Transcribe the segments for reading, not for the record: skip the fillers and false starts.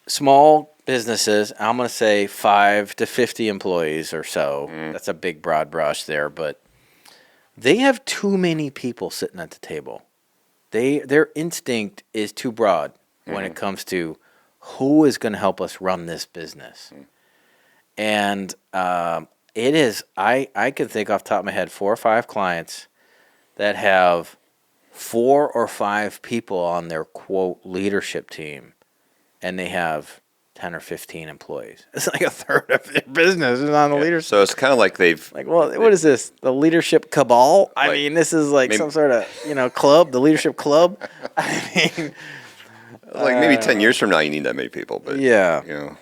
small businesses, I'm going to say 5 to 50 employees or so. That's a big broad brush there, but they have too many people sitting at the table. Their instinct is too broad when it comes to who is going to help us run this business. And it is, I can think off the top of my head 4 or 5 clients that have 4 or 5 people on their quote leadership team, and they have 10 or 15 employees. It's like a third of their business is on the leadership. So it's kind of like they've Like, well, what is this? The leadership cabal? I Like, mean, this is like maybe- some sort of, club, the leadership club. I mean, like maybe 10 years from now you need that many people, but yeah.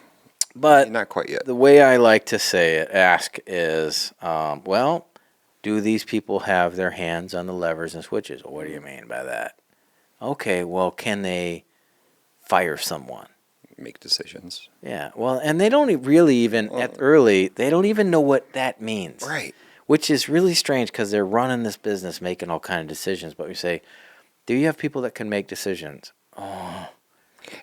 But not quite yet. the way I like to ask is, well, do these people have their hands on the levers and switches? What do you mean by that? Okay, well, can they fire someone? Make decisions. Yeah, well, and they don't really even, they don't even know what that means. Right. Which is really strange because they're running this business, making all kind of decisions. But we say, do you have people that can make decisions? Oh,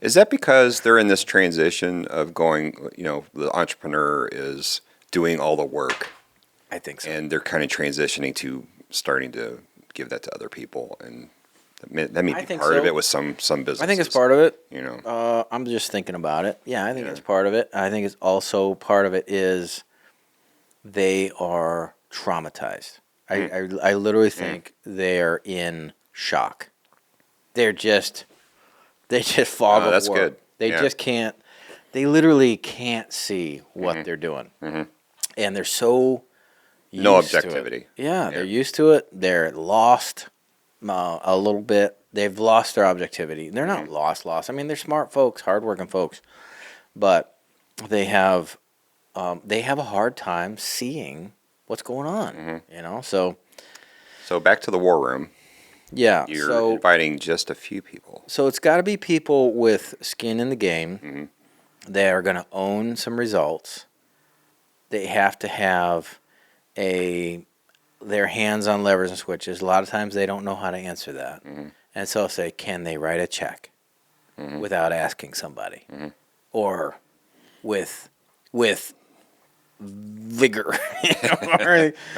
Is that because they're in this transition of going, the entrepreneur is doing all the work I think so. and they're kind of transitioning to starting to give that to other people, and that may I be think part of so. it with some businesses. I think it's part of it. You know. I'm just thinking about it. Yeah, I think it's part of it. I think it's also part of it is they are traumatized. I literally think they're in shock. They just fog of that's war. good. They Yeah. just can't. They literally can't see what they're doing, and they're so No used to it. objectivity. Yeah, they're used to it. They're lost a little bit. They've lost their objectivity. They're not lost. I mean, they're smart folks, hardworking folks, but they have a hard time seeing what's going on. So back to the war room. yeah. You're inviting just a few people. So it's got to be people with skin in the game. They are going to own some results. They have to have their hands on levers and switches. A lot of times they don't know how to answer that. And so I'll say, can they write a check without asking somebody? Or with vigor?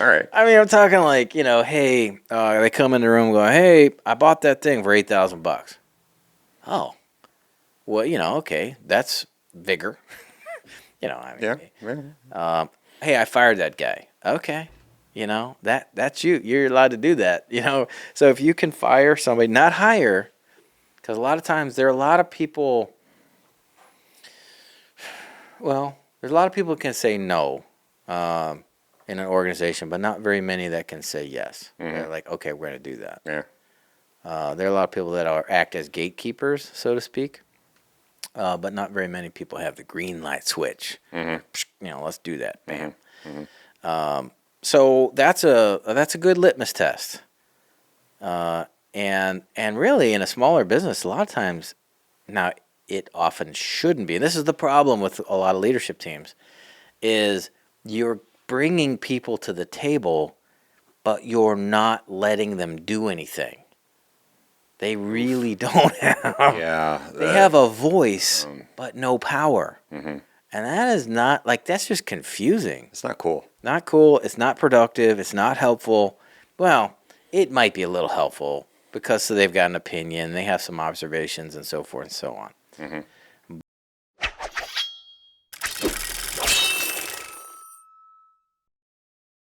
All right. I mean, I'm talking like, hey, they come in the room going, hey, I bought that thing for $8,000. Oh, well, okay, that's vigor. Yeah. Hey, I fired that guy. Okay. That's you. You're allowed to do that, So if you can fire somebody, not hire, because a lot of times there are a lot of people, well, there's a lot of people who can say no in an organization, but not very many that can say yes. They're like, okay, we're going to do that. Yeah. There are a lot of people that act as gatekeepers, so to speak, but not very many people have the green light switch. Let's do that. Bam. So that's a good litmus test. And really in a smaller business, a lot of times, now it often shouldn't be. And this is the problem with a lot of leadership teams, is you're bringing people to the table, but you're not letting them do anything. They really don't have. Yeah. They have a voice, but no power. And that is not, that's just confusing. It's not cool. Not cool. It's not productive. It's not helpful. Well, it might be a little helpful because they've got an opinion. They have some observations and so forth and so on.